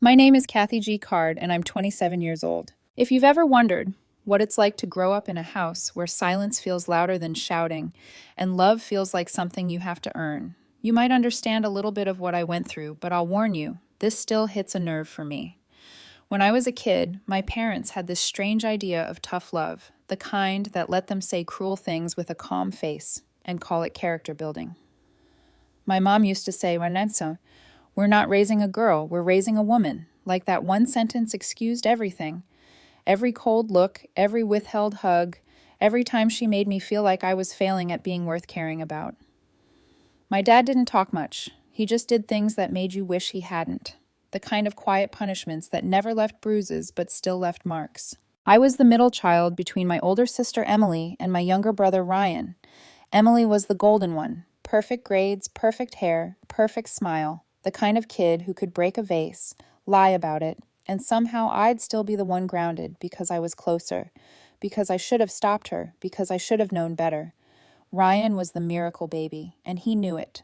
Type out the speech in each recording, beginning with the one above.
My name is Kathy G. Card, and I'm 27 years old. If you've ever wondered what it's like to grow up in a house where silence feels louder than shouting and love feels like something you have to earn, you might understand a little bit of what I went through, but I'll warn you, this still hits a nerve for me. When I was a kid, my parents had this strange idea of tough love, the kind that let them say cruel things with a calm face and call it character building. My mom used to say, Vanessa, we're not raising a girl, we're raising a woman. Like that one sentence excused everything. Every cold look, every withheld hug, every time she made me feel like I was failing at being worth caring about. My dad didn't talk much. He just did things that made you wish he hadn't. The kind of quiet punishments that never left bruises but still left marks. I was the middle child between my older sister Emily and my younger brother Ryan. Emily was the golden one. Perfect grades, perfect hair, perfect smile. The kind of kid who could break a vase, lie about it, and somehow I'd still be the one grounded because I was closer, because I should have stopped her, because I should have known better. Ryan was the miracle baby, and he knew it.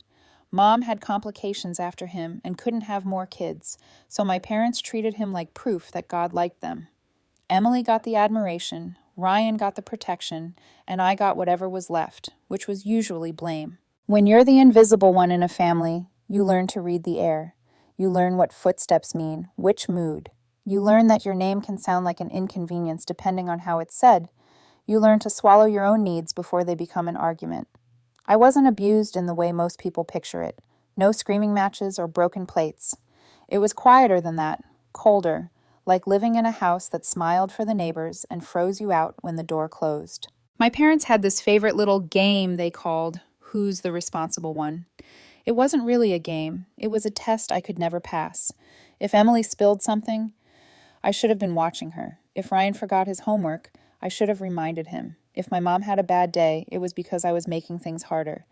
Mom had complications after him and couldn't have more kids, so my parents treated him like proof that God liked them. Emily got the admiration, Ryan got the protection, and I got whatever was left, which was usually blame. When you're the invisible one in a family, you learn to read the air. You learn what footsteps mean, which mood. You learn that your name can sound like an inconvenience depending on how it's said. You learn to swallow your own needs before they become an argument. I wasn't abused in the way most people picture it. No screaming matches or broken plates. It was quieter than that, colder, like living in a house that smiled for the neighbors and froze you out when the door closed. My parents had this favorite little game they called Who's the Responsible One? It wasn't really a game. It was a test I could never pass. If Emily spilled something, I should have been watching her. If Ryan forgot his homework, I should have reminded him. If my mom had a bad day, it was because I was making things harder.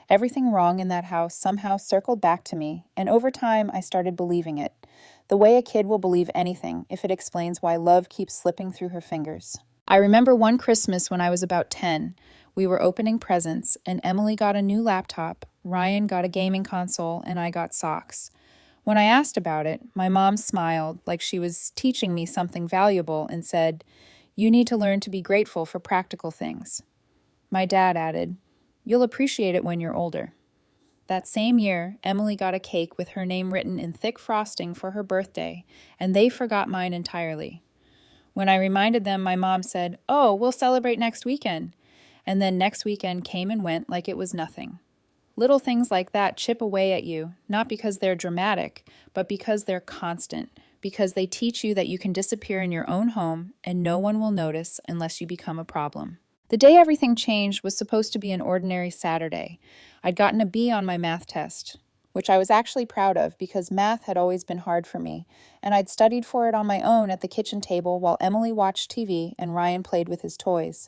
Everything wrong in that house somehow circled back to me, and over time I started believing it. The way a kid will believe anything if it explains why love keeps slipping through her fingers. I remember one Christmas when I was about 10. We were opening presents, and Emily got a new laptop, Ryan got a gaming console, and I got socks. When I asked about it, my mom smiled like she was teaching me something valuable and said, "You need to learn to be grateful for practical things." My dad added, "You'll appreciate it when you're older." That same year, Emily got a cake with her name written in thick frosting for her birthday, and they forgot mine entirely. When I reminded them, my mom said, "Oh, we'll celebrate next weekend." And then next weekend came and went like it was nothing. Little things like that chip away at you, not because they're dramatic, but because they're constant, because they teach you that you can disappear in your own home and no one will notice unless you become a problem. The day everything changed was supposed to be an ordinary Saturday. I'd gotten a B on my math test, which I was actually proud of because math had always been hard for me, and I'd studied for it on my own at the kitchen table while Emily watched TV and Ryan played with his toys.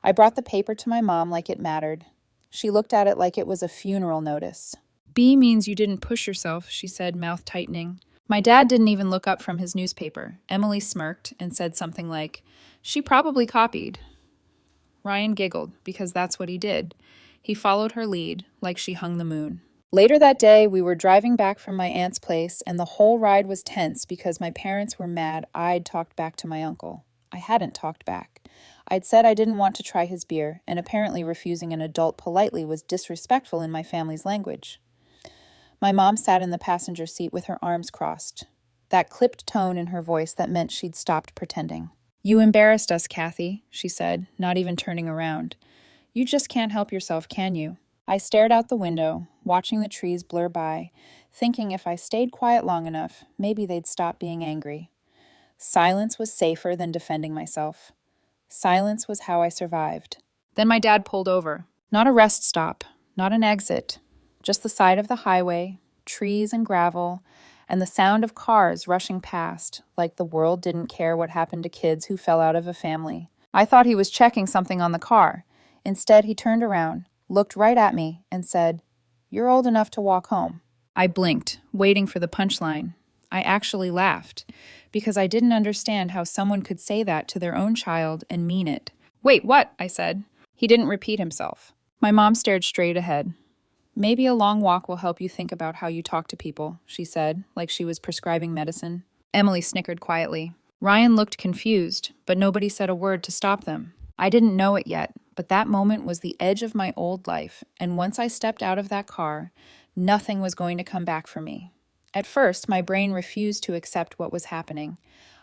I brought the paper to my mom like it mattered. She looked at it like it was a funeral notice. "B means you didn't push yourself," she said, mouth tightening. My dad didn't even look up from his newspaper. Emily smirked and said something like, "She probably copied." Ryan giggled, because that's what he did. He followed her lead, like she hung the moon. Later that day, we were driving back from my aunt's place, and the whole ride was tense because my parents were mad I'd talked back to my uncle. I hadn't talked back. I'd said I didn't want to try his beer, and apparently refusing an adult politely was disrespectful in my family's language. My mom sat in the passenger seat with her arms crossed, that clipped tone in her voice that meant she'd stopped pretending. "You embarrassed us, Kathy," she said, not even turning around. "You just can't help yourself, can you?" I stared out the window, watching the trees blur by, thinking if I stayed quiet long enough, maybe they'd stop being angry. Silence was safer than defending myself. Silence was how I survived. Then my dad pulled over. Not a rest stop, not an exit, just the side of the highway, trees and gravel, and the sound of cars rushing past, like the world didn't care what happened to kids who fell out of a family. I thought he was checking something on the car. Instead, he turned around, looked right at me, and said, "You're old enough to walk home." I blinked, waiting for the punchline. I actually laughed, because I didn't understand how someone could say that to their own child and mean it. "Wait, what?" I said. He didn't repeat himself. My mom stared straight ahead. Maybe a long walk will help you think about how you talk to people, she said, like she was prescribing medicine. Emily snickered quietly. Ryan looked confused, but nobody said a word to stop them. I didn't know it yet, but that moment was the edge of my old life, and once I stepped out of that car, nothing was going to come back for me. At first, my brain refused to accept what was happening.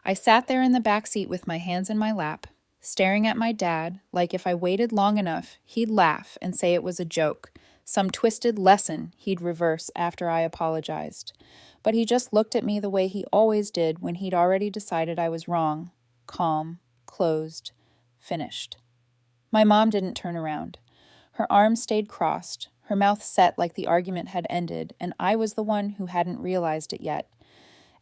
I sat there in the back seat with my hands in my lap, staring at my dad like if I waited long enough, he'd laugh and say it was a joke, some twisted lesson he'd reverse after I apologized. But he just looked at me the way he always did when he'd already decided I was wrong. Calm, closed, finished. My mom didn't turn around. Her arms stayed crossed, her mouth set like the argument had ended, and I was the one who hadn't realized it yet.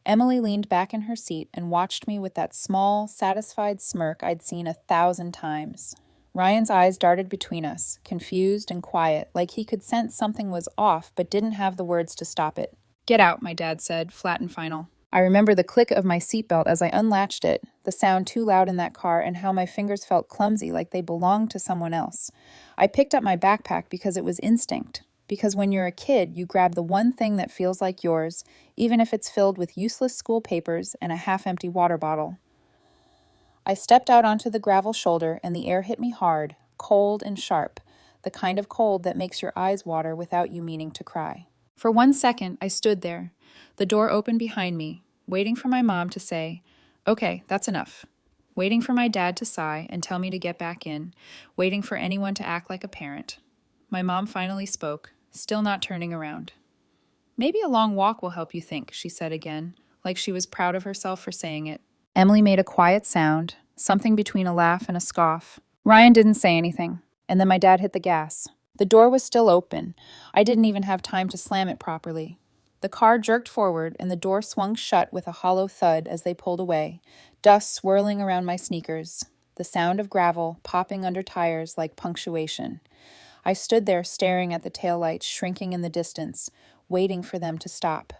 Emily leaned back in her seat and watched me with that small, satisfied smirk I'd seen 1,000 times. Ryan's eyes darted between us, confused and quiet, like he could sense something was off but didn't have the words to stop it. "Get out," my dad said, flat and final. I remember the click of my seatbelt as I unlatched it, the sound too loud in that car, and how my fingers felt clumsy like they belonged to someone else. I picked up my backpack because it was instinct. Because when you're a kid, you grab the one thing that feels like yours, even if it's filled with useless school papers and a half-empty water bottle. I stepped out onto the gravel shoulder and the air hit me hard, cold and sharp, the kind of cold that makes your eyes water without you meaning to cry. For 1 second, I stood there, the door open behind me, waiting for my mom to say, "Okay, that's enough." Waiting for my dad to sigh and tell me to get back in, waiting for anyone to act like a parent. My mom finally spoke, still not turning around. "Maybe a long walk will help you think," she said again, like she was proud of herself for saying it. Emily made a quiet sound, something between a laugh and a scoff. Ryan didn't say anything, and then my dad hit the gas. The door was still open. I didn't even have time to slam it properly. The car jerked forward, and the door swung shut with a hollow thud as they pulled away, dust swirling around my sneakers, the sound of gravel popping under tires like punctuation. I stood there staring at the taillights shrinking in the distance, waiting for them to stop,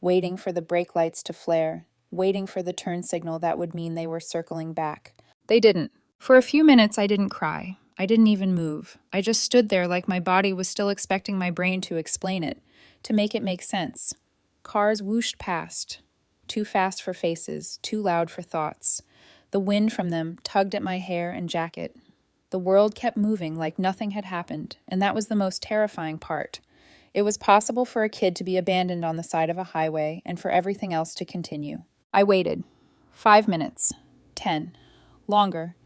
waiting for the brake lights to flare, waiting for the turn signal that would mean they were circling back. They didn't. For a few minutes, I didn't cry. I didn't even move. I just stood there like my body was still expecting my brain to explain it, to make it make sense. Cars whooshed past, too fast for faces, too loud for thoughts. The wind from them tugged at my hair and jacket. The world kept moving like nothing had happened, and that was the most terrifying part. It was possible for a kid to be abandoned on the side of a highway and for everything else to continue. I waited. 5 minutes. 10. Longer.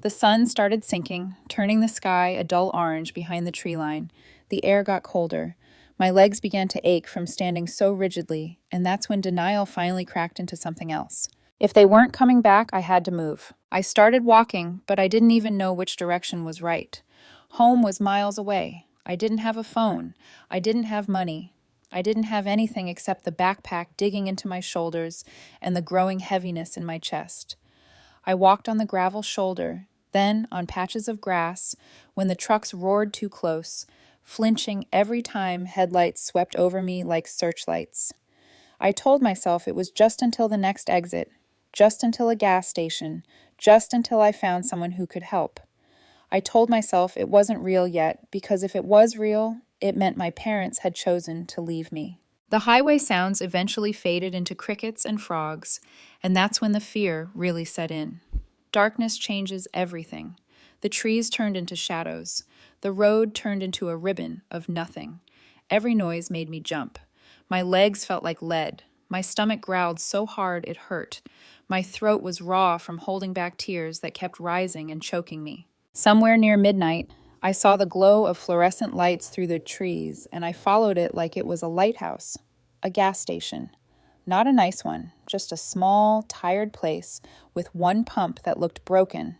The sun started sinking, turning the sky a dull orange behind the tree line. The air got colder. My legs began to ache from standing so rigidly, and that's when denial finally cracked into something else. If they weren't coming back, I had to move. I started walking, but I didn't even know which direction was right. Home was miles away. I didn't have a phone. I didn't have money. I didn't have anything except the backpack digging into my shoulders and the growing heaviness in my chest. I walked on the gravel shoulder, then on patches of grass when the trucks roared too close, flinching every time headlights swept over me like searchlights. I told myself it was just until the next exit, just until a gas station, just until I found someone who could help. I told myself it wasn't real yet, because if it was real, it meant my parents had chosen to leave me. The highway sounds eventually faded into crickets and frogs, and that's when the fear really set in. Darkness changes everything. The trees turned into shadows. The road turned into a ribbon of nothing. Every noise made me jump. My legs felt like lead. My stomach growled so hard it hurt. My throat was raw from holding back tears that kept rising and choking me. Somewhere near midnight, I saw the glow of fluorescent lights through the trees, and I followed it like it was a lighthouse, a gas station. Not a nice one, just a small, tired place with one pump that looked broken,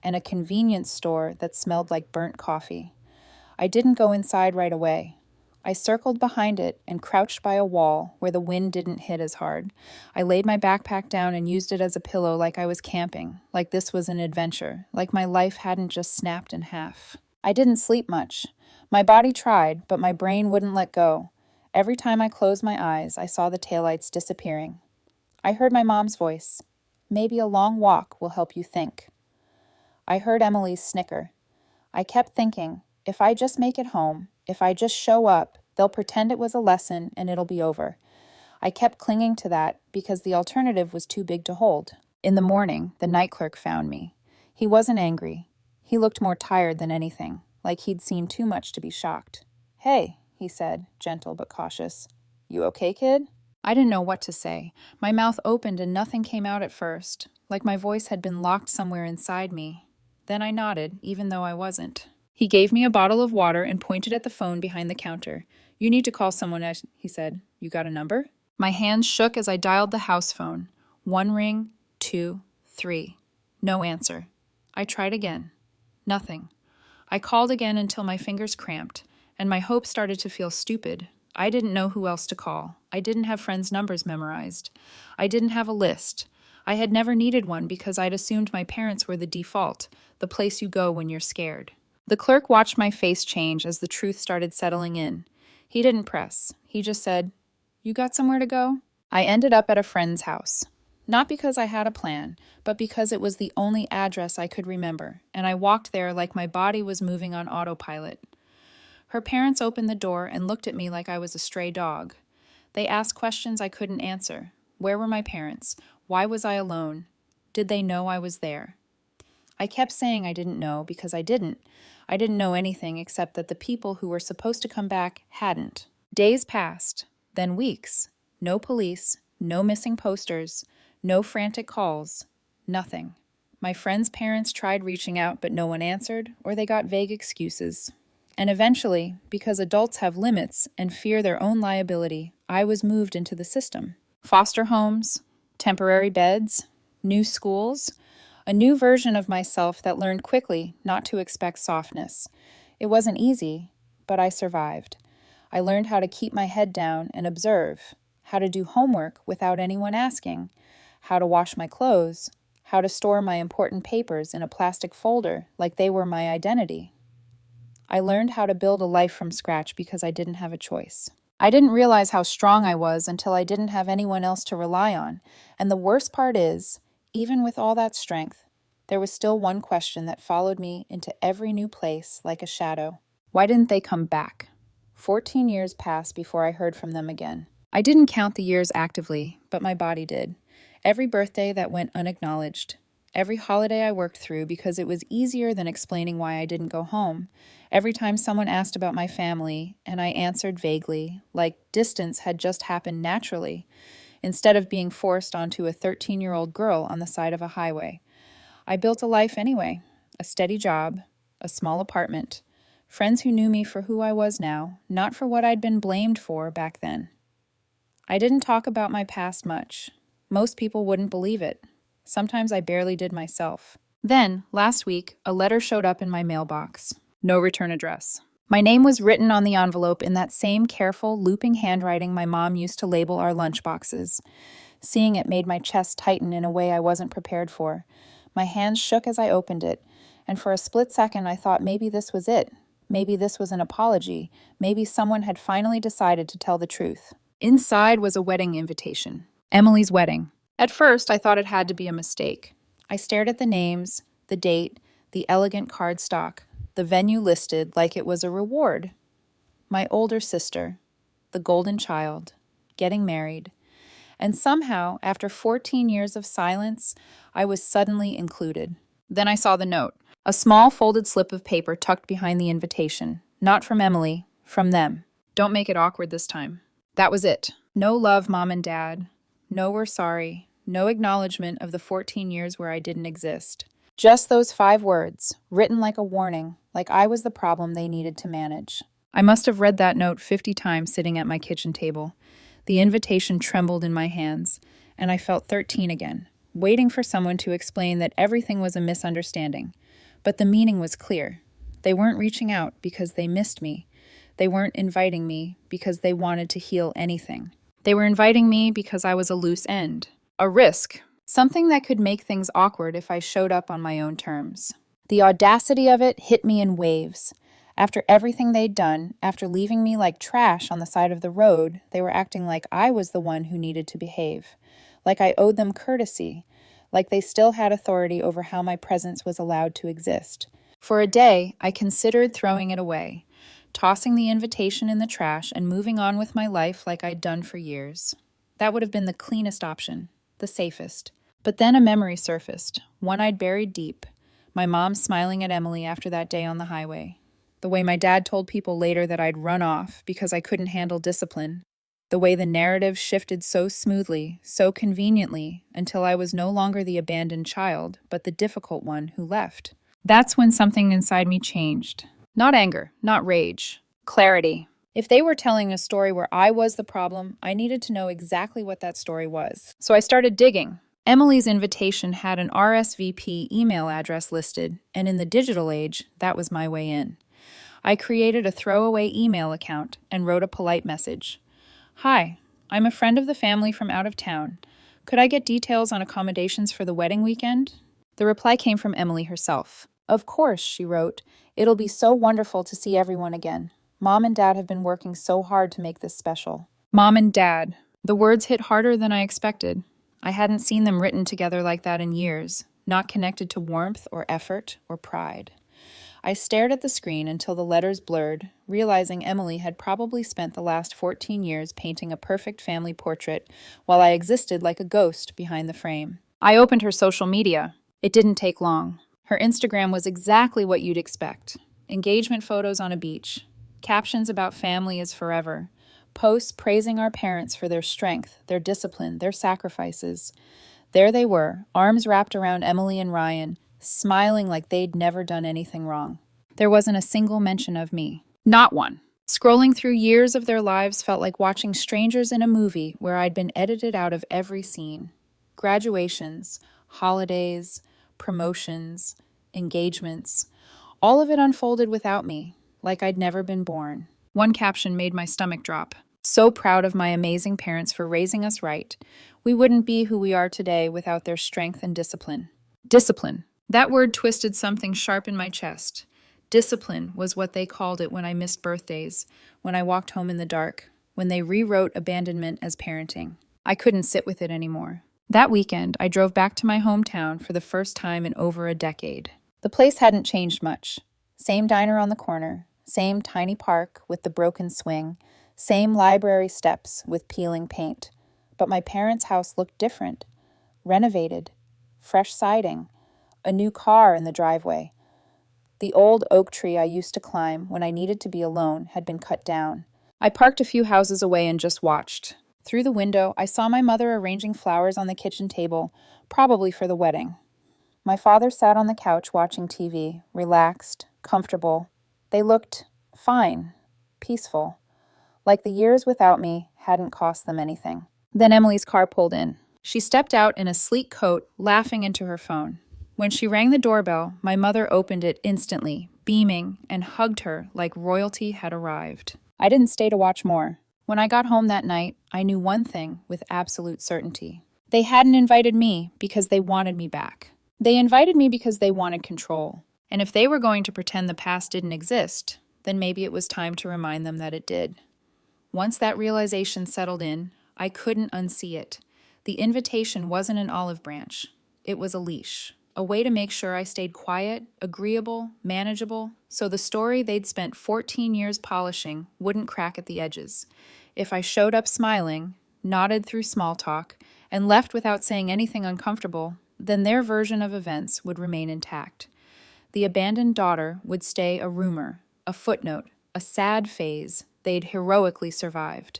and a convenience store that smelled like burnt coffee. I didn't go inside right away. I circled behind it and crouched by a wall where the wind didn't hit as hard. I laid my backpack down and used it as a pillow like I was camping, like this was an adventure, like my life hadn't just snapped in half. I didn't sleep much. My body tried, but my brain wouldn't let go. Every time I closed my eyes, I saw the taillights disappearing. I heard my mom's voice. "Maybe a long walk will help you think." I heard Emily's snicker. I kept thinking, if I just make it home, If I just show up, they'll pretend it was a lesson and it'll be over. I kept clinging to that because the alternative was too big to hold. In the morning, the night clerk found me. He wasn't angry. He looked more tired than anything, like he'd seen too much to be shocked. "Hey," he said, gentle but cautious. "You okay, kid?" I didn't know what to say. My mouth opened and nothing came out at first, like my voice had been locked somewhere inside me. Then I nodded, even though I wasn't. He gave me a bottle of water and pointed at the phone behind the counter. "You need to call someone," he said. "You got a number?" My hands shook as I dialed the house phone. 1 ring, 2, 3. No answer. I tried again. Nothing. I called again until my fingers cramped, and my hopes started to feel stupid. I didn't know who else to call. I didn't have friends' numbers memorized. I didn't have a list. I had never needed one because I'd assumed my parents were the default, the place you go when you're scared. The clerk watched my face change as the truth started settling in. He didn't press. He just said, "You got somewhere to go?" I ended up at a friend's house. Not because I had a plan, but because it was the only address I could remember, and I walked there like my body was moving on autopilot. Her parents opened the door and looked at me like I was a stray dog. They asked questions I couldn't answer. Where were my parents? Why was I alone? Did they know I was there? I kept saying I didn't know because I didn't. I didn't know anything except that the people who were supposed to come back hadn't. Days passed, then weeks. No police, no missing posters, no frantic calls, nothing. My friends' parents tried reaching out, but no one answered, or they got vague excuses. And eventually, because adults have limits and fear their own liability, I was moved into the system. Foster homes, temporary beds, new schools, a new version of myself that learned quickly not to expect softness. It wasn't easy, but I survived. I learned how to keep my head down and observe, how to do homework without anyone asking, how to wash my clothes, how to store my important papers in a plastic folder like they were my identity. I learned how to build a life from scratch because I didn't have a choice. I didn't realize how strong I was until I didn't have anyone else to rely on. And the worst part is, even with all that strength, there was still one question that followed me into every new place like a shadow. Why didn't they come back? 14 years passed before I heard from them again. I didn't count the years actively, but my body did. Every birthday that went unacknowledged. Every holiday I worked through because it was easier than explaining why I didn't go home. Every time someone asked about my family, and I answered vaguely, like distance had just happened naturally, instead of being forced onto a 13-year-old girl on the side of a highway. I built a life anyway, a steady job, a small apartment, friends who knew me for who I was now, not for what I'd been blamed for back then. I didn't talk about my past much. Most people wouldn't believe it. Sometimes I barely did myself. Then, last week, a letter showed up in my mailbox. No return address. My name was written on the envelope in that same careful, looping handwriting my mom used to label our lunchboxes. Seeing it made my chest tighten in a way I wasn't prepared for. My hands shook as I opened it, and for a split second I thought maybe this was it. Maybe this was an apology. Maybe someone had finally decided to tell the truth. Inside was a wedding invitation. Emily's wedding. At first, I thought it had to be a mistake. I stared at the names, the date, the elegant cardstock, the venue listed like it was a reward. My older sister, the golden child, getting married. And somehow, after 14 years of silence, I was suddenly included. Then I saw the note, a small folded slip of paper tucked behind the invitation. Not from Emily, from them. Don't make it awkward this time. That was it. No love, Mom and Dad. No we're sorry. No acknowledgement of the 14 years where I didn't exist. Just those 5 words, written like a warning, like I was the problem they needed to manage. I must have read that note 50 times sitting at my kitchen table. The invitation trembled in my hands, and I felt 13 again, waiting for someone to explain that everything was a misunderstanding. But the meaning was clear. They weren't reaching out because they missed me. They weren't inviting me because they wanted to heal anything. They were inviting me because I was a loose end, a risk, something that could make things awkward if I showed up on my own terms. The audacity of it hit me in waves. After everything they'd done, after leaving me like trash on the side of the road, they were acting like I was the one who needed to behave, like I owed them courtesy, like they still had authority over how my presence was allowed to exist. For a day, I considered throwing it away, tossing the invitation in the trash and moving on with my life like I'd done for years. That would have been the cleanest option, the safest. But then a memory surfaced, one I'd buried deep. My mom smiling at Emily after that day on the highway. The way my dad told people later that I'd run off because I couldn't handle discipline. The way the narrative shifted so smoothly, so conveniently, until I was no longer the abandoned child, but the difficult one who left. That's when something inside me changed. Not anger, not rage. Clarity. If they were telling a story where I was the problem, I needed to know exactly what that story was. So I started digging. Emily's invitation had an RSVP email address listed, and in the digital age, that was my way in. I created a throwaway email account and wrote a polite message. Hi, I'm a friend of the family from out of town. Could I get details on accommodations for the wedding weekend? The reply came from Emily herself. Of course, she wrote. It'll be so wonderful to see everyone again. Mom and Dad have been working so hard to make this special. Mom and Dad. The words hit harder than I expected. I hadn't seen them written together like that in years, not connected to warmth or effort or pride. I stared at the screen until the letters blurred, realizing Emily had probably spent the last 14 years painting a perfect family portrait while I existed like a ghost behind the frame. I opened her social media. It didn't take long. Her Instagram was exactly what you'd expect. Engagement photos on a beach, captions about family is forever, posts praising our parents for their strength, their discipline, their sacrifices. There they were, arms wrapped around Emily and Ryan, smiling like they'd never done anything wrong. There wasn't a single mention of me. Not one. Scrolling through years of their lives felt like watching strangers in a movie where I'd been edited out of every scene. Graduations, holidays, promotions, engagements, all of it unfolded without me, like I'd never been born. One caption made my stomach drop. So proud of my amazing parents for raising us right. We wouldn't be who we are today without their strength and discipline. Discipline. That word twisted something sharp in my chest. Discipline was what they called it when I missed birthdays, when I walked home in the dark, when they rewrote abandonment as parenting. I couldn't sit with it anymore. That weekend, I drove back to my hometown for the first time in over a decade. The place hadn't changed much. Same diner on the corner, same tiny park with the broken swing, same library steps with peeling paint. But my parents' house looked different. Renovated, fresh siding, a new car in the driveway. The old oak tree I used to climb when I needed to be alone had been cut down. I parked a few houses away and just watched. Through the window, I saw my mother arranging flowers on the kitchen table, probably for the wedding. My father sat on the couch watching TV, relaxed, comfortable. They looked fine, peaceful, like the years without me hadn't cost them anything. Then Emily's car pulled in. She stepped out in a sleek coat, laughing into her phone. When she rang the doorbell, my mother opened it instantly, beaming, and hugged her like royalty had arrived. I didn't stay to watch more. When I got home that night, I knew one thing with absolute certainty. They hadn't invited me because they wanted me back. They invited me because they wanted control. And if they were going to pretend the past didn't exist, then maybe it was time to remind them that it did. Once that realization settled in, I couldn't unsee it. The invitation wasn't an olive branch. It was a leash. A way to make sure I stayed quiet, agreeable, manageable, so the story they'd spent 14 years polishing wouldn't crack at the edges. If I showed up smiling, nodded through small talk, and left without saying anything uncomfortable, then their version of events would remain intact. The abandoned daughter would stay a rumor, a footnote, a sad phase they'd heroically survived.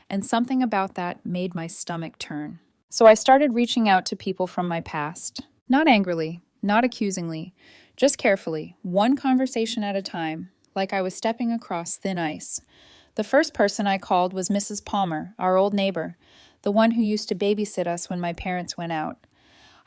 And something about that made my stomach turn. So I started reaching out to people from my past. Not angrily, not accusingly, just carefully, one conversation at a time, like I was stepping across thin ice. The first person I called was Mrs. Palmer, our old neighbor, the one who used to babysit us when my parents went out.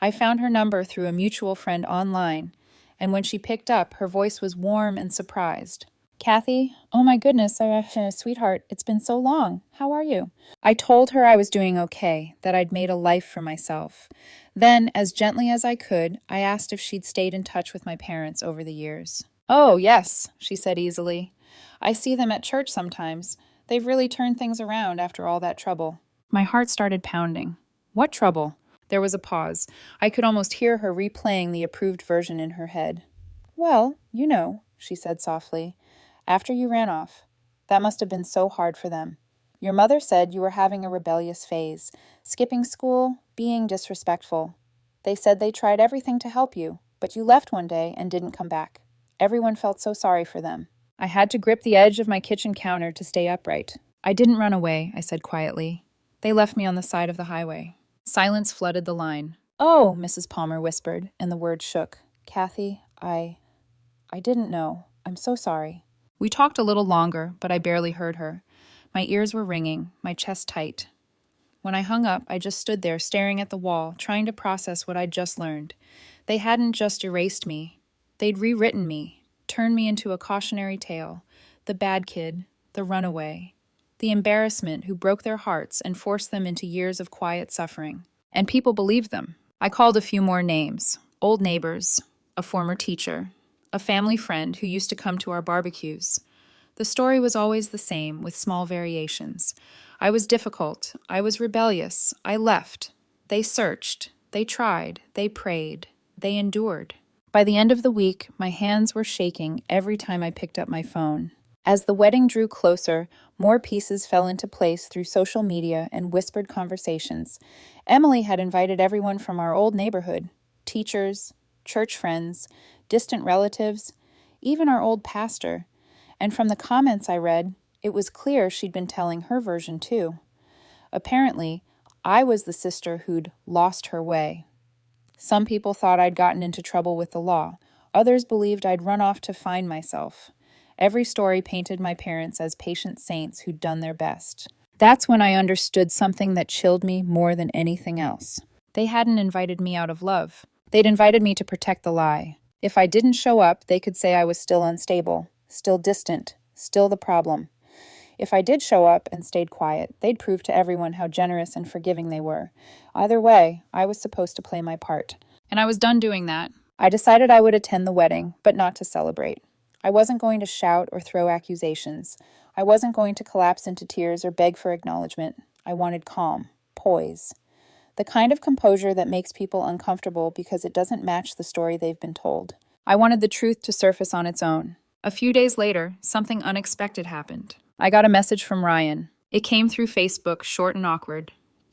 I found her number through a mutual friend online, and when she picked up, her voice was warm and surprised. Kathy, oh my goodness, sweetheart, it's been so long. How are you? I told her I was doing okay, that I'd made a life for myself. Then, as gently as I could, I asked if she'd stayed in touch with my parents over the years. Oh, yes, she said easily. I see them at church sometimes. They've really turned things around after all that trouble. My heart started pounding. What trouble? There was a pause. I could almost hear her replaying the approved version in her head. Well, you know, she said softly. After you ran off. That must have been so hard for them. Your mother said you were having a rebellious phase, skipping school, being disrespectful. They said they tried everything to help you, but you left one day and didn't come back. Everyone felt so sorry for them. I had to grip the edge of my kitchen counter to stay upright. I didn't run away, I said quietly. They left me on the side of the highway. Silence flooded the line. Oh, Mrs. Palmer whispered, and the words shook. Kathy, I didn't know. I'm so sorry. We talked a little longer, but I barely heard her. My ears were ringing, my chest tight. When I hung up, I just stood there staring at the wall, trying to process what I'd just learned. They hadn't just erased me. They'd rewritten me, turned me into a cautionary tale, the bad kid, the runaway, the embarrassment who broke their hearts and forced them into years of quiet suffering. And people believed them. I called a few more names, old neighbors, a former teacher, a family friend who used to come to our barbecues. The story was always the same, with small variations. I was difficult. I was rebellious. I left. They searched. They tried. They prayed. They endured. By the end of the week, my hands were shaking every time I picked up my phone. As the wedding drew closer, more pieces fell into place through social media and whispered conversations. Emily had invited everyone from our old neighborhood, teachers, church friends, distant relatives, even our old pastor. And from the comments I read, it was clear she'd been telling her version too. Apparently, I was the sister who'd lost her way. Some people thought I'd gotten into trouble with the law. Others believed I'd run off to find myself. Every story painted my parents as patient saints who'd done their best. That's when I understood something that chilled me more than anything else. They hadn't invited me out of love. They'd invited me to protect the lie. If I didn't show up, they could say I was still unstable, still distant, still the problem. If I did show up and stayed quiet, they'd prove to everyone how generous and forgiving they were. Either way, I was supposed to play my part. And I was done doing that. I decided I would attend the wedding, but not to celebrate. I wasn't going to shout or throw accusations. I wasn't going to collapse into tears or beg for acknowledgement. I wanted calm, poise. The kind of composure that makes people uncomfortable because it doesn't match the story they've been told. I wanted the truth to surface on its own. A few days later, something unexpected happened. I got a message from Ryan. It came through Facebook, short and awkward.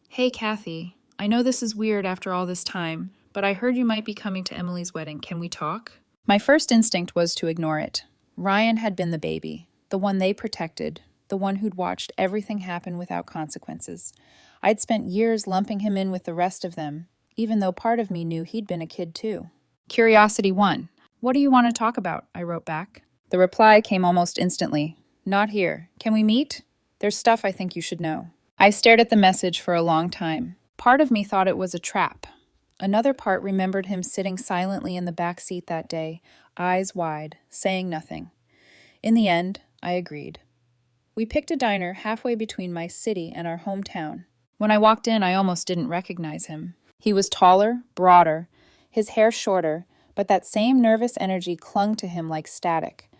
Hey, Kathy, I know this is weird after all this time, but I heard you might be coming to Emily's wedding. Can we talk? My first instinct was to ignore it. Ryan had been the baby, the one they protected, the one who'd watched everything happen without consequences. I'd spent years lumping him in with the rest of them, even though part of me knew he'd been a kid too. Curiosity won. What do you want to talk about? I wrote back. The reply came almost instantly. Not here. Can we meet? There's stuff I think you should know. I stared at the message for a long time. Part of me thought it was a trap. Another part remembered him sitting silently in the back seat that day, eyes wide, saying nothing. In the end, I agreed. We picked a diner halfway between my city and our hometown. When I walked in, I almost didn't recognize him. He was taller, broader, his hair shorter, but that same nervous energy clung to him like static.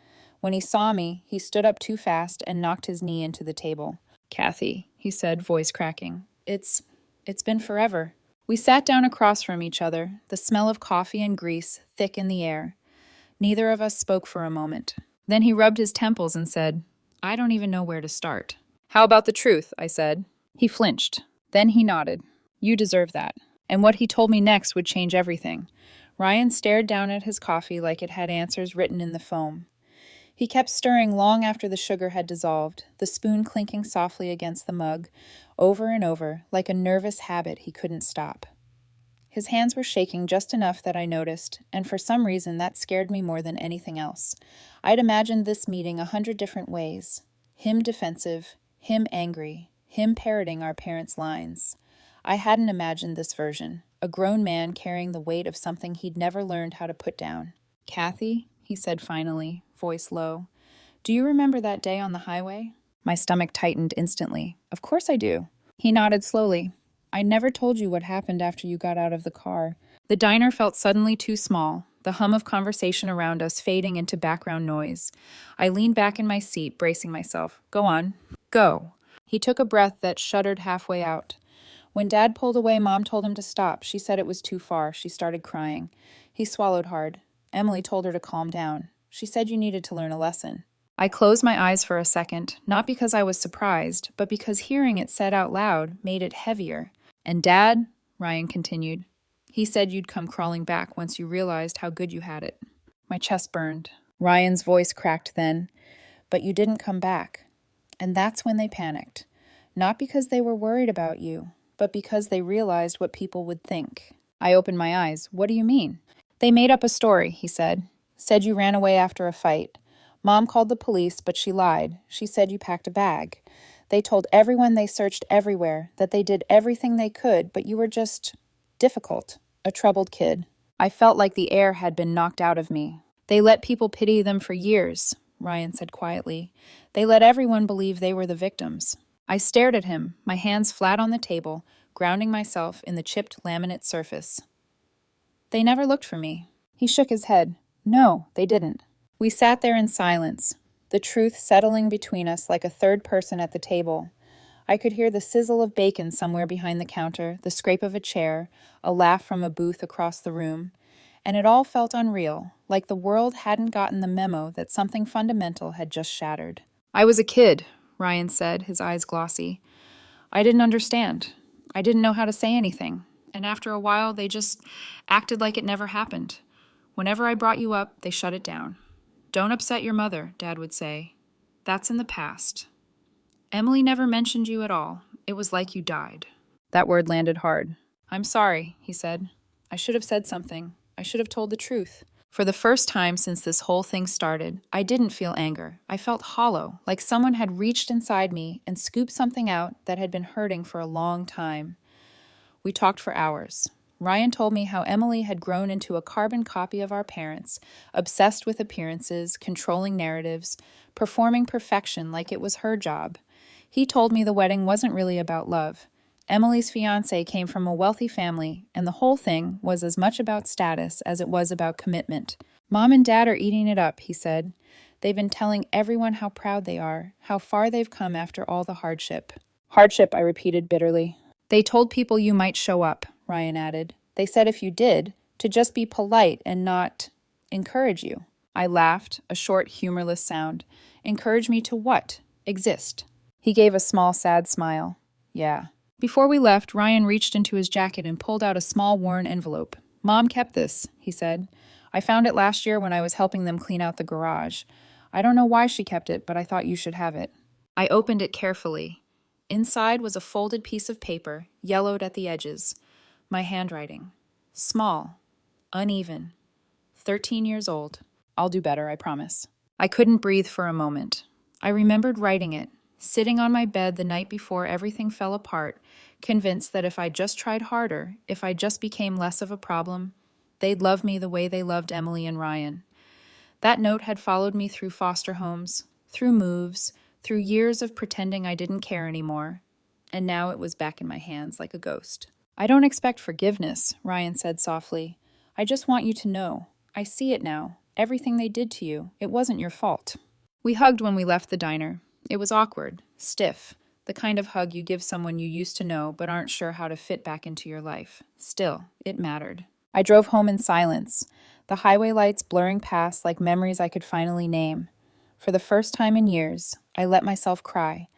When he saw me, he stood up too fast and knocked his knee into the table. Kathy, he said, voice cracking. It's been forever. We sat down across from each other, the smell of coffee and grease thick in the air. Neither of us spoke for a moment. Then he rubbed his temples and said, I don't even know where to start. How about the truth? I said. He flinched. Then he nodded. You deserve that. And what he told me next would change everything. Ryan stared down at his coffee like it had answers written in the foam. He kept stirring long after the sugar had dissolved, the spoon clinking softly against the mug, over and over, like a nervous habit he couldn't stop. His hands were shaking just enough that I noticed, and for some reason that scared me more than anything else. I'd imagined this meeting 100 different ways. Him defensive, him angry, him parroting our parents' lines. I hadn't imagined this version, a grown man carrying the weight of something he'd never learned how to put down. Kathy, he said finally, voice low, do you remember that day on the highway? My stomach tightened instantly. Of course I do. He nodded slowly. I never told you what happened after you got out of the car. The diner felt suddenly too small, the hum of conversation around us fading into background noise. I leaned back in my seat, bracing myself. Go on. Go. He took a breath that shuddered halfway out. When Dad pulled away, Mom told him to stop. She said it was too far. She started crying. He swallowed hard. Emily told her to calm down. She said you needed to learn a lesson. I closed my eyes for a second, not because I was surprised, but because hearing it said out loud made it heavier. And Dad, Ryan continued, he said you'd come crawling back once you realized how good you had it. My chest burned. Ryan's voice cracked then, but you didn't come back. And that's when they panicked. Not because they were worried about you, but because they realized what people would think. I opened my eyes. What do you mean? They made up a story, he said. Said you ran away after a fight. Mom called the police, but she lied. She said you packed a bag. They told everyone they searched everywhere, that they did everything they could, but you were just difficult, a troubled kid. I felt like the air had been knocked out of me. They let people pity them for years, Ryan said quietly. They let everyone believe they were the victims. I stared at him, my hands flat on the table, grounding myself in the chipped laminate surface. They never looked for me. He shook his head. No, they didn't. We sat there in silence, the truth settling between us like a third person at the table. I could hear the sizzle of bacon somewhere behind the counter, the scrape of a chair, a laugh from a booth across the room. And it all felt unreal, like the world hadn't gotten the memo that something fundamental had just shattered. I was a kid, Ryan said, his eyes glossy. I didn't understand. I didn't know how to say anything. And after a while, they just acted like it never happened. Whenever I brought you up, they shut it down. Don't upset your mother, Dad would say. That's in the past. Emily never mentioned you at all. It was like you died. That word landed hard. I'm sorry, he said. I should have said something. I should have told the truth. For the first time since this whole thing started, I didn't feel anger. I felt hollow, like someone had reached inside me and scooped something out that had been hurting for a long time. We talked for hours. Ryan told me how Emily had grown into a carbon copy of our parents, obsessed with appearances, controlling narratives, performing perfection like it was her job. He told me the wedding wasn't really about love. Emily's fiancé came from a wealthy family, and the whole thing was as much about status as it was about commitment. Mom and Dad are eating it up, he said. They've been telling everyone how proud they are, how far they've come after all the hardship. Hardship, I repeated bitterly. They told people you might show up, Ryan added. They said if you did, to just be polite and not encourage you. I laughed, a short, humorless sound. Encourage me to what? Exist. He gave a small, sad smile. Yeah. Before we left, Ryan reached into his jacket and pulled out a small, worn envelope. Mom kept this, he said. I found it last year when I was helping them clean out the garage. I don't know why she kept it, but I thought you should have it. I opened it carefully. Inside was a folded piece of paper, yellowed at the edges. My handwriting. Small. Uneven. 13 years old. I'll do better, I promise. I couldn't breathe for a moment. I remembered writing it, sitting on my bed the night before everything fell apart, convinced that if I just tried harder, if I just became less of a problem, they'd love me the way they loved Emily and Ryan. That note had followed me through foster homes, through moves, through years of pretending I didn't care anymore, and now it was back in my hands like a ghost. I don't expect forgiveness, Ryan said softly. I just want you to know. I see it now. Everything they did to you. It wasn't your fault. We hugged when we left the diner. It was awkward, stiff, the kind of hug you give someone you used to know but aren't sure how to fit back into your life. Still, it mattered. I drove home in silence, the highway lights blurring past like memories I could finally name. For the first time in years, I let myself cry,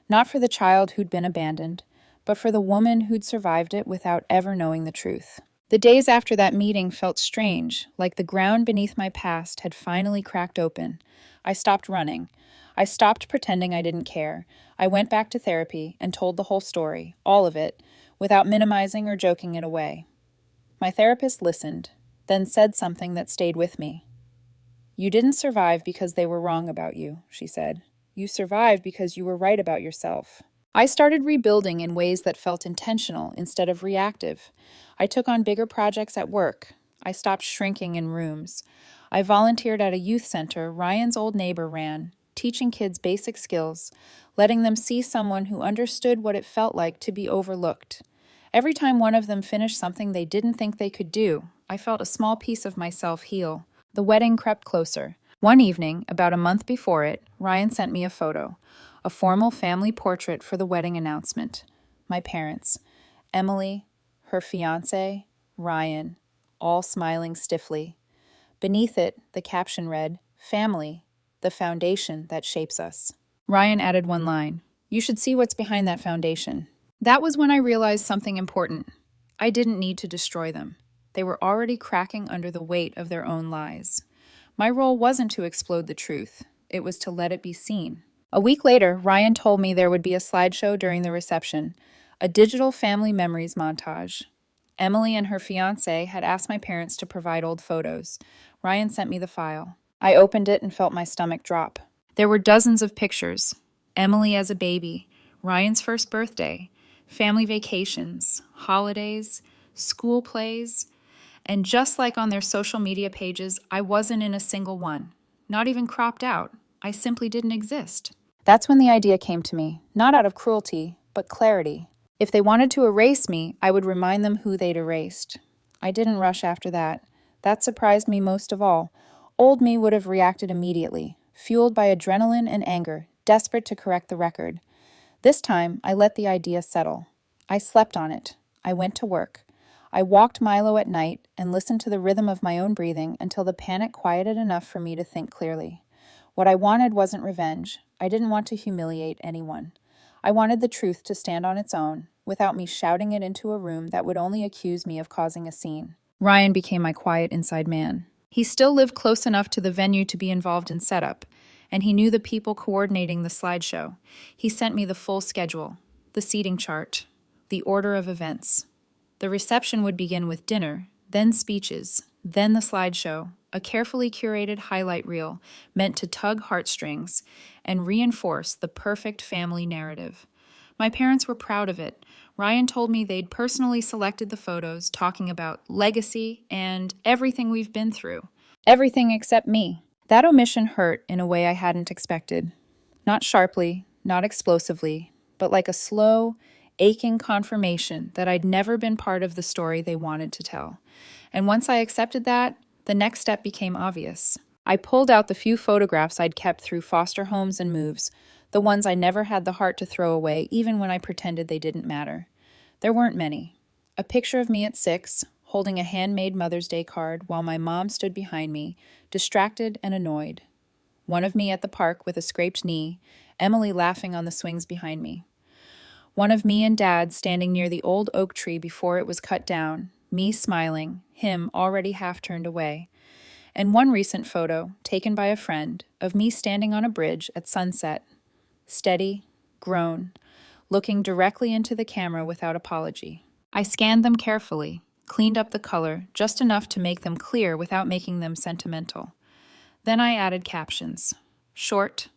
not for the child who'd been abandoned, but for the woman who'd survived it without ever knowing the truth. The days after that meeting felt strange, like the ground beneath my past had finally cracked open. I stopped running. I stopped pretending I didn't care. I went back to therapy and told the whole story, all of it, without minimizing or joking it away. My therapist listened, then said something that stayed with me. You didn't survive because they were wrong about you, she said. You survived because you were right about yourself. I started rebuilding in ways that felt intentional instead of reactive. I took on bigger projects at work. I stopped shrinking in rooms. I volunteered at a youth center Ryan's old neighbor ran, teaching kids basic skills, letting them see someone who understood what it felt like to be overlooked. Every time one of them finished something they didn't think they could do, I felt a small piece of myself heal. The wedding crept closer. One evening, about a month before it, Ryan sent me a photo, a formal family portrait for the wedding announcement. My parents, Emily, her fiancé, Ryan, all smiling stiffly. Beneath it, the caption read, "Family, the foundation that shapes us. Ryan added one line. You should see what's behind that foundation. That was when I realized something important. I didn't need to destroy them. They were already cracking under the weight of their own lies. My role wasn't to explode the truth. It was to let it be seen. A week later, Ryan told me there would be a slideshow during the reception, a digital family memories montage. Emily and her fiancé had asked my parents to provide old photos. Ryan sent me the file. I opened it and felt my stomach drop. There were dozens of pictures. Emily as a baby, Ryan's first birthday, family vacations, holidays, school plays, and just like on their social media pages, I wasn't in a single one. Not even cropped out. I simply didn't exist. That's when the idea came to me, not out of cruelty, but clarity. If they wanted to erase me, I would remind them who they'd erased. I didn't rush after that. That surprised me most of all. Old me would have reacted immediately, fueled by adrenaline and anger, desperate to correct the record. This time, I let the idea settle. I slept on it. I went to work. I walked Milo at night and listened to the rhythm of my own breathing until the panic quieted enough for me to think clearly. What I wanted wasn't revenge. I didn't want to humiliate anyone. I wanted the truth to stand on its own, without me shouting it into a room that would only accuse me of causing a scene. Ryan became my quiet inside man. He still lived close enough to the venue to be involved in setup, and he knew the people coordinating the slideshow. He sent me the full schedule, the seating chart, the order of events. The reception would begin with dinner, then speeches, then the slideshow, a carefully curated highlight reel meant to tug heartstrings and reinforce the perfect family narrative. My parents were proud of it. Ryan told me they'd personally selected the photos, talking about legacy and everything we've been through. Everything except me. That omission hurt in a way I hadn't expected. Not sharply, not explosively, but like a slow, aching confirmation that I'd never been part of the story they wanted to tell. And once I accepted that, the next step became obvious. I pulled out the few photographs I'd kept through foster homes and moves, the ones I never had the heart to throw away, even when I pretended they didn't matter. There weren't many. A picture of me at 6, holding a handmade Mother's Day card while my mom stood behind me, distracted and annoyed. One of me at the park with a scraped knee, Emily laughing on the swings behind me. One of me and Dad standing near the old oak tree before it was cut down, me smiling, him already half turned away. And one recent photo, taken by a friend, of me standing on a bridge at sunset, steady, grown, looking directly into the camera without apology. I scanned them carefully, cleaned up the color just enough to make them clear without making them sentimental. Then I added captions. Short,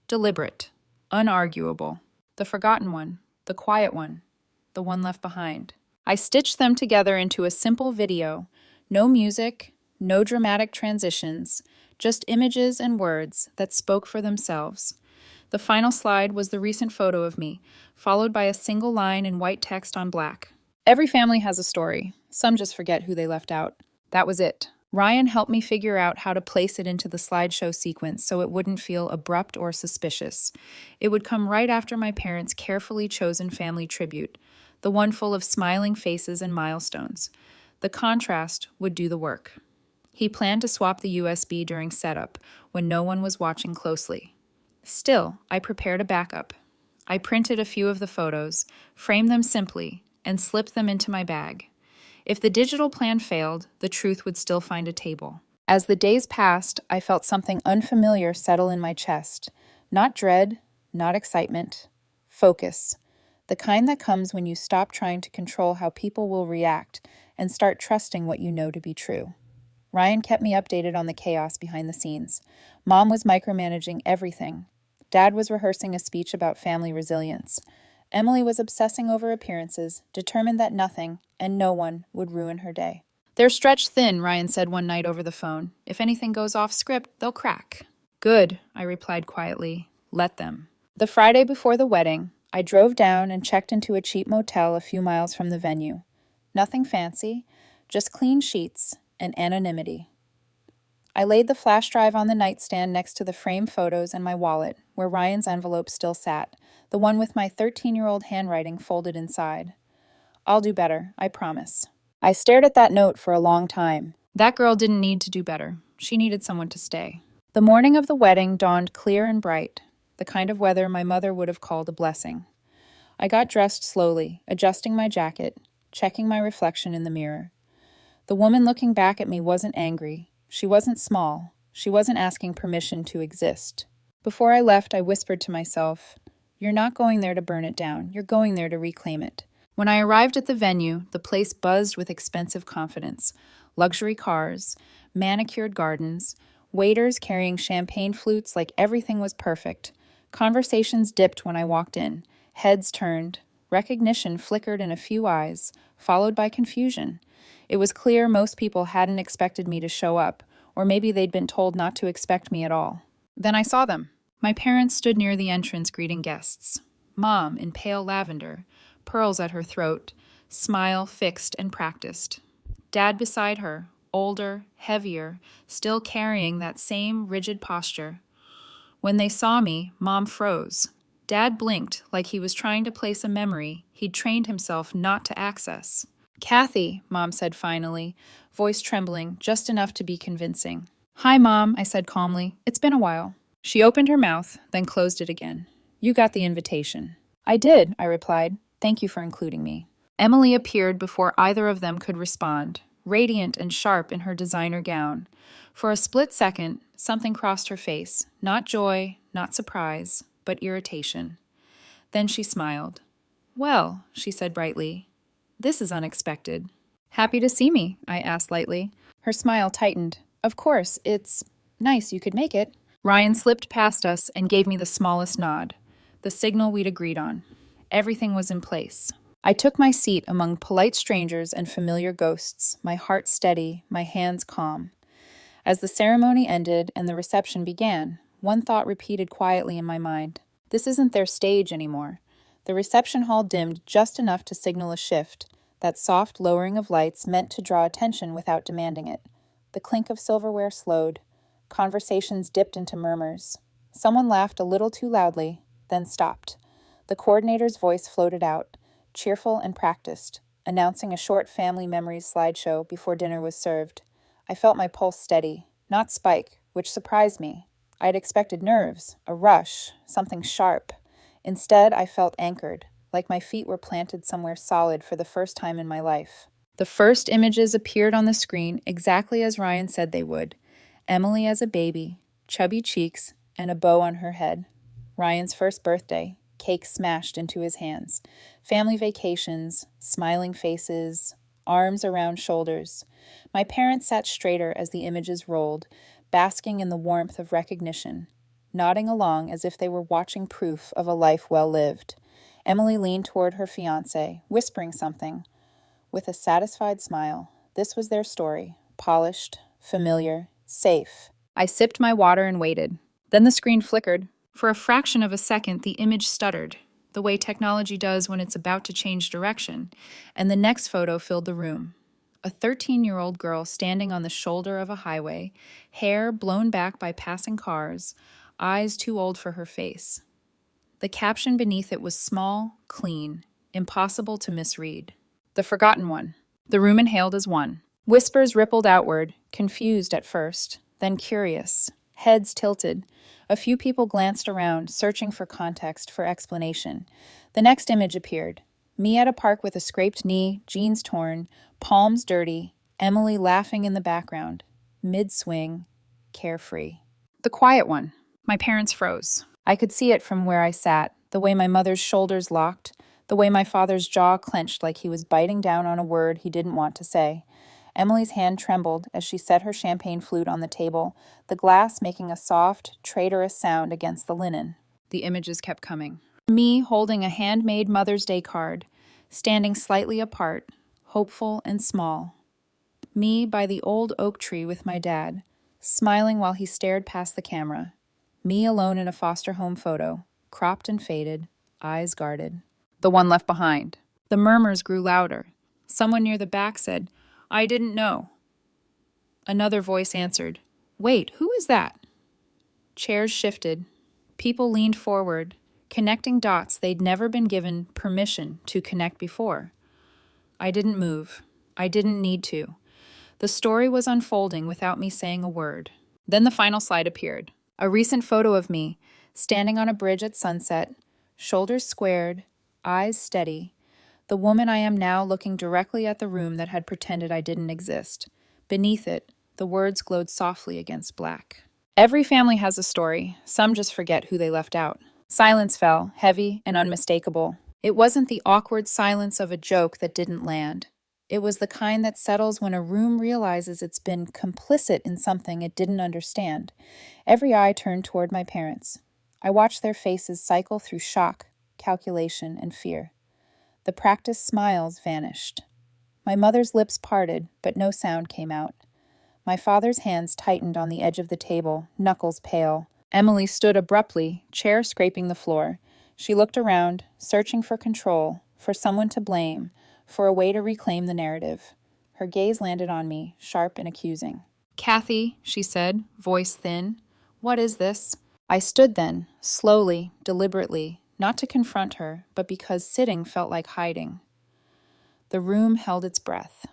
deliberate, unarguable. The forgotten one, the quiet one, the one left behind. I stitched them together into a simple video. No music, no dramatic transitions, just images and words that spoke for themselves. The final slide was the recent photo of me, followed by a single line in white text on black. Every family has a story. Some just forget who they left out. That was it. Ryan helped me figure out how to place it into the slideshow sequence so it wouldn't feel abrupt or suspicious. It would come right after my parents' carefully chosen family tribute, the one full of smiling faces and milestones. The contrast would do the work. He planned to swap the USB during setup, when no one was watching closely. Still, I prepared a backup. I printed a few of the photos, framed them simply, and slipped them into my bag. If the digital plan failed, the truth would still find a table. As the days passed, I felt something unfamiliar settle in my chest. Not dread, not excitement. Focus. The kind that comes when you stop trying to control how people will react and start trusting what you know to be true. Ryan kept me updated on the chaos behind the scenes. Mom was micromanaging everything. Dad was rehearsing a speech about family resilience. Emily was obsessing over appearances, determined that nothing and no one would ruin her day. They're stretched thin, Ryan said one night over the phone. If anything goes off script, they'll crack. Good, I replied quietly. Let them. The Friday before the wedding, I drove down and checked into a cheap motel a few miles from the venue. Nothing fancy, just clean sheets and anonymity. I laid the flash drive on the nightstand next to the framed photos and my wallet, where Ryan's envelope still sat, the one with my 13-year-old handwriting folded inside. I'll do better, I promise. I stared at that note for a long time. That girl didn't need to do better. She needed someone to stay. The morning of the wedding dawned clear and bright, the kind of weather my mother would have called a blessing. I got dressed slowly, adjusting my jacket, checking my reflection in the mirror. The woman looking back at me wasn't angry. She wasn't small. She wasn't asking permission to exist. Before I left, I whispered to myself, "You're not going there to burn it down. You're going there to reclaim it." When I arrived at the venue, the place buzzed with expensive confidence. Luxury cars, manicured gardens, waiters carrying champagne flutes like everything was perfect. Conversations dipped when I walked in. Heads turned. Recognition flickered in a few eyes, followed by confusion. It was clear most people hadn't expected me to show up, or maybe they'd been told not to expect me at all. Then I saw them. My parents stood near the entrance greeting guests. Mom, in pale lavender, pearls at her throat, smile fixed and practiced. Dad beside her, older, heavier, still carrying that same rigid posture. When they saw me, Mom froze. Dad blinked like he was trying to place a memory he'd trained himself not to access. "Kathy," Mom said finally, voice trembling just enough to be convincing. "Hi, Mom," I said calmly. "It's been a while." She opened her mouth, then closed it again. "You got the invitation." "I did," I replied. "Thank you for including me." Emily appeared before either of them could respond, radiant and sharp in her designer gown. For a split second, something crossed her face. Not joy, not surprise, but irritation. Then she smiled. "Well," she said brightly, "this is unexpected." "Happy to see me?" I asked lightly. Her smile tightened. "Of course, it's nice you could make it." Ryan slipped past us and gave me the smallest nod, the signal we'd agreed on. Everything was in place. I took my seat among polite strangers and familiar ghosts, my heart steady, my hands calm. As the ceremony ended and the reception began, one thought repeated quietly in my mind. This isn't their stage anymore. The reception hall dimmed just enough to signal a shift, that soft lowering of lights meant to draw attention without demanding it. The clink of silverware slowed. Conversations dipped into murmurs. Someone laughed a little too loudly, then stopped. The coordinator's voice floated out, cheerful and practiced, announcing a short family memories slideshow before dinner was served. I felt my pulse steady, not spike, which surprised me. I had expected nerves, a rush, something sharp. Instead, I felt anchored, like my feet were planted somewhere solid for the first time in my life. The first images appeared on the screen exactly as Ryan said they would. Emily as a baby, chubby cheeks, and a bow on her head. Ryan's first birthday, cake smashed into his hands. Family vacations, smiling faces, arms around shoulders. My parents sat straighter as the images rolled, basking in the warmth of recognition, nodding along as if they were watching proof of a life well lived. Emily leaned toward her fiancé, whispering something. With a satisfied smile, this was their story, polished, familiar, safe. I sipped my water and waited. Then the screen flickered. For a fraction of a second, the image stuttered, the way technology does when it's about to change direction, and the next photo filled the room. A 13-year-old girl standing on the shoulder of a highway, hair blown back by passing cars, eyes too old for her face. The caption beneath it was small, clean, impossible to misread. The forgotten one. The room inhaled as one. Whispers rippled outward, confused at first, then curious. Heads tilted. A few people glanced around, searching for context, for explanation. The next image appeared. Me at a park with a scraped knee, jeans torn, palms dirty, Emily laughing in the background. Mid-swing, carefree. The quiet one. My parents froze. I could see it from where I sat, the way my mother's shoulders locked, the way my father's jaw clenched like he was biting down on a word he didn't want to say. Emily's hand trembled as she set her champagne flute on the table, the glass making a soft, traitorous sound against the linen. The images kept coming. Me holding a handmade Mother's Day card, standing slightly apart, hopeful and small. Me by the old oak tree with my dad, smiling while he stared past the camera. Me alone in a foster home photo, cropped and faded, eyes guarded. The one left behind. The murmurs grew louder. Someone near the back said, "I didn't know." Another voice answered, "Wait, who is that?" Chairs shifted. People leaned forward, connecting dots they'd never been given permission to connect before. I didn't move. I didn't need to. The story was unfolding without me saying a word. Then the final slide appeared. A recent photo of me, standing on a bridge at sunset, shoulders squared, eyes steady. The woman I am now looking directly at the room that had pretended I didn't exist. Beneath it, the words glowed softly against black. Every family has a story. Some just forget who they left out. Silence fell, heavy and unmistakable. It wasn't the awkward silence of a joke that didn't land. It was the kind that settles when a room realizes it's been complicit in something it didn't understand. Every eye turned toward my parents. I watched their faces cycle through shock, calculation, and fear. The practiced smiles vanished. My mother's lips parted, but no sound came out. My father's hands tightened on the edge of the table, knuckles pale. Emily stood abruptly, chair scraping the floor. She looked around, searching for control, for someone to blame, for a way to reclaim the narrative. Her gaze landed on me, sharp and accusing. "Kathy," she said, voice thin, "what is this?" I stood then, slowly, deliberately, not to confront her, but because sitting felt like hiding. The room held its breath.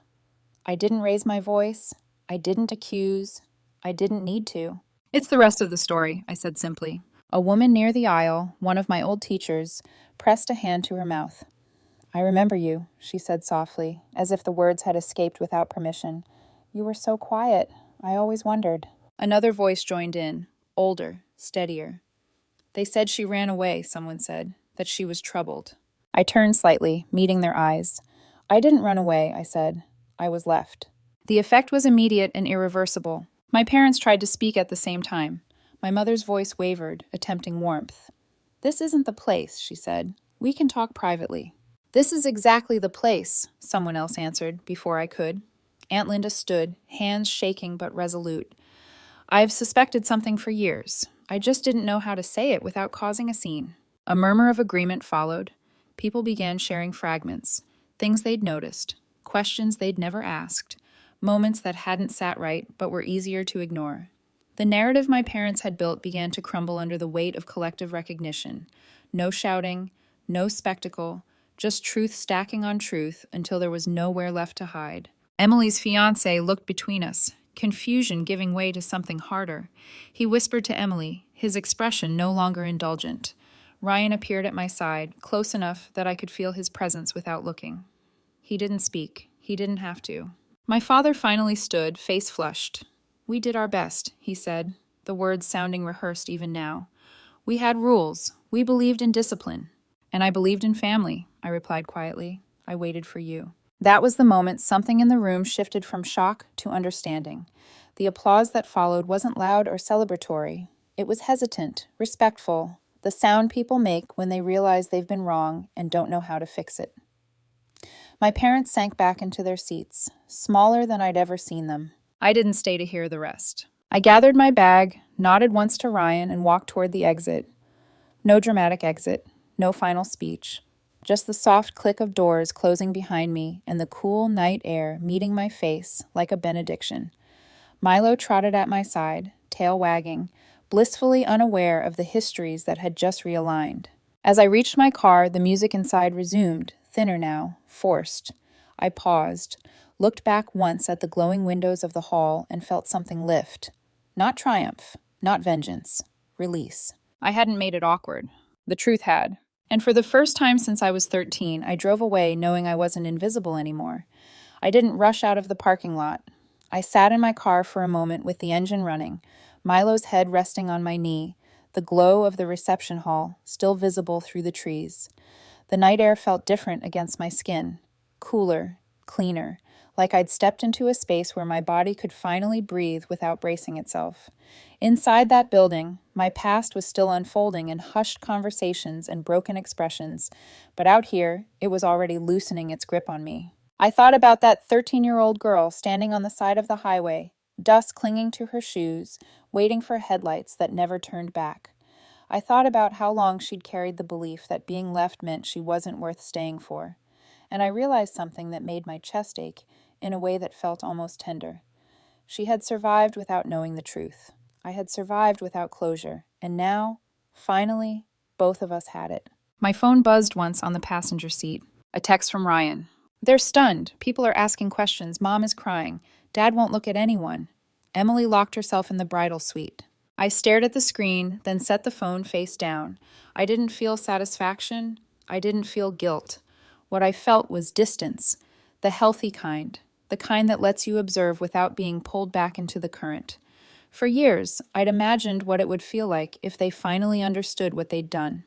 I didn't raise my voice. I didn't accuse. I didn't need to. "It's the rest of the story," I said simply. A woman near the aisle, one of my old teachers, pressed a hand to her mouth. "I remember you," she said softly, as if the words had escaped without permission. "You were so quiet. I always wondered." Another voice joined in, older, steadier. "They said she ran away," someone said, "that she was troubled." I turned slightly, meeting their eyes. "I didn't run away," I said. "I was left." The effect was immediate and irreversible. My parents tried to speak at the same time. My mother's voice wavered, attempting warmth. "This isn't the place," she said. "We can talk privately." "This is exactly the place," someone else answered, before I could. Aunt Linda stood, hands shaking but resolute. "I've suspected something for years. I just didn't know how to say it without causing a scene." A murmur of agreement followed. People began sharing fragments, things they'd noticed, questions they'd never asked, moments that hadn't sat right but were easier to ignore. The narrative my parents had built began to crumble under the weight of collective recognition. No shouting, no spectacle, just truth stacking on truth until there was nowhere left to hide. Emily's fiancé looked between us, confusion giving way to something harder. He whispered to Emily, his expression no longer indulgent. Ryan appeared at my side, close enough that I could feel his presence without looking. He didn't speak. He didn't have to. My father finally stood, face flushed. "We did our best," he said, the words sounding rehearsed even now. "We had rules. We believed in discipline." "And I believed in family," I replied quietly. "I waited for you." That was the moment something in the room shifted from shock to understanding. The applause that followed wasn't loud or celebratory. It was hesitant, respectful, the sound people make when they realize they've been wrong and don't know how to fix it. My parents sank back into their seats, smaller than I'd ever seen them. I didn't stay to hear the rest. I gathered my bag, nodded once to Ryan, and walked toward the exit. No dramatic exit, no final speech. Just the soft click of doors closing behind me and the cool night air meeting my face like a benediction. Milo trotted at my side, tail wagging, blissfully unaware of the histories that had just realigned. As I reached my car, the music inside resumed, thinner now, forced. I paused, looked back once at the glowing windows of the hall and felt something lift. Not triumph, not vengeance, release. I hadn't made it awkward. The truth had. And for the first time since I was 13, I drove away knowing I wasn't invisible anymore. I didn't rush out of the parking lot. I sat in my car for a moment with the engine running, Milo's head resting on my knee, the glow of the reception hall still visible through the trees. The night air felt different against my skin, cooler, cleaner, like I'd stepped into a space where my body could finally breathe without bracing itself. Inside that building, my past was still unfolding in hushed conversations and broken expressions, but out here, it was already loosening its grip on me. I thought about that 13-year-old girl standing on the side of the highway, dust clinging to her shoes, waiting for headlights that never turned back. I thought about how long she'd carried the belief that being left meant she wasn't worth staying for. And I realized something that made my chest ache in a way that felt almost tender. She had survived without knowing the truth. I had survived without closure. And now, finally, both of us had it. My phone buzzed once on the passenger seat. A text from Ryan. "They're stunned. People are asking questions. Mom is crying. Dad won't look at anyone." Emily locked herself in the bridal suite. I stared at the screen, then set the phone face down. I didn't feel satisfaction. I didn't feel guilt. What I felt was distance, the healthy kind, the kind that lets you observe without being pulled back into the current. For years, I'd imagined what it would feel like if they finally understood what they'd done.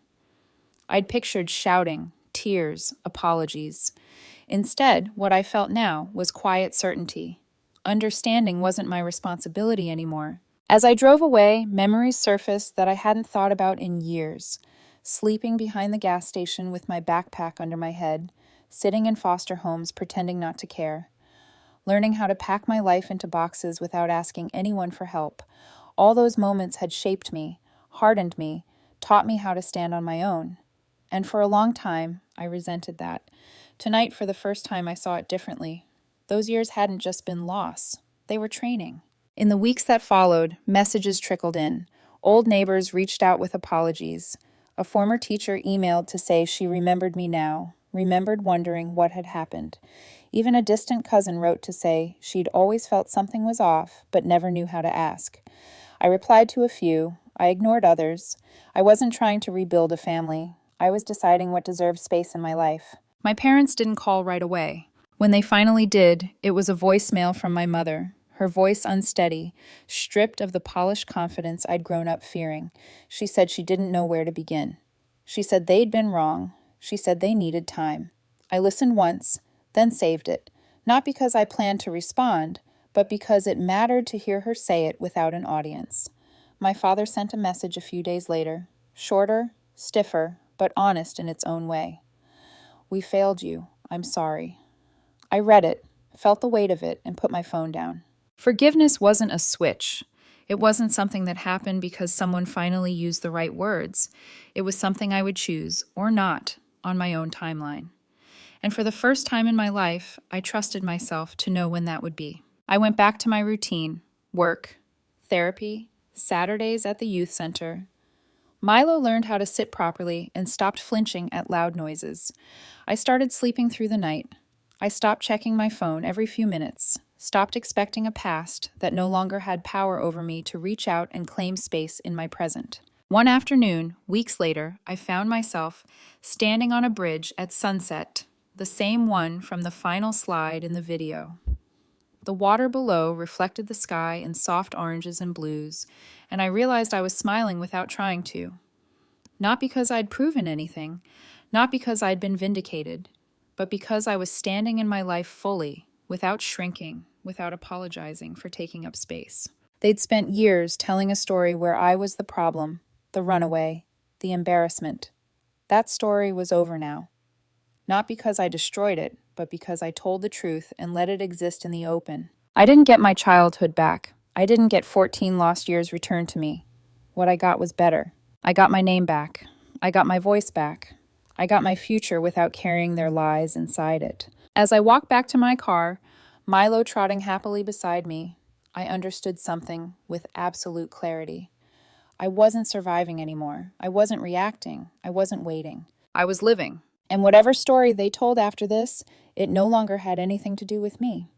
I'd pictured shouting, tears, apologies. Instead, what I felt now was quiet certainty. Understanding wasn't my responsibility anymore. As I drove away, memories surfaced that I hadn't thought about in years. Sleeping behind the gas station with my backpack under my head, sitting in foster homes pretending not to care, learning how to pack my life into boxes without asking anyone for help. All those moments had shaped me, hardened me, taught me how to stand on my own. And for a long time, I resented that. Tonight, for the first time, I saw it differently. Those years hadn't just been loss, they were training. In the weeks that followed, messages trickled in. Old neighbors reached out with apologies. A former teacher emailed to say she remembered me now, remembered wondering what had happened. Even a distant cousin wrote to say she'd always felt something was off, but never knew how to ask. I replied to a few. I ignored others. I wasn't trying to rebuild a family. I was deciding what deserved space in my life. My parents didn't call right away. When they finally did, it was a voicemail from my mother, her voice unsteady, stripped of the polished confidence I'd grown up fearing. She said she didn't know where to begin. She said they'd been wrong. She said they needed time. I listened once, then saved it, not because I planned to respond, but because it mattered to hear her say it without an audience. My father sent a message a few days later, shorter, stiffer, but honest in its own way. "We failed you. I'm sorry." I read it, felt the weight of it, and put my phone down. Forgiveness wasn't a switch. It wasn't something that happened because someone finally used the right words. It was something I would choose, or not, on my own timeline. And for the first time in my life, I trusted myself to know when that would be. I went back to my routine: work, therapy, Saturdays at the youth center. Milo learned how to sit properly and stopped flinching at loud noises. I started sleeping through the night. I stopped checking my phone every few minutes, stopped expecting a past that no longer had power over me to reach out and claim space in my present. One afternoon, weeks later, I found myself standing on a bridge at sunset, the same one from the final slide in the video. The water below reflected the sky in soft oranges and blues, and I realized I was smiling without trying to. Not because I'd proven anything, not because I'd been vindicated, but because I was standing in my life fully, without shrinking, without apologizing for taking up space. They'd spent years telling a story where I was the problem, the runaway, the embarrassment. That story was over now. Not because I destroyed it, but because I told the truth and let it exist in the open. I didn't get my childhood back. I didn't get 14 lost years returned to me. What I got was better. I got my name back. I got my voice back. I got my future without carrying their lies inside it. As I walked back to my car, Milo trotting happily beside me, I understood something with absolute clarity. I wasn't surviving anymore. I wasn't reacting. I wasn't waiting. I was living. And whatever story they told after this, it no longer had anything to do with me.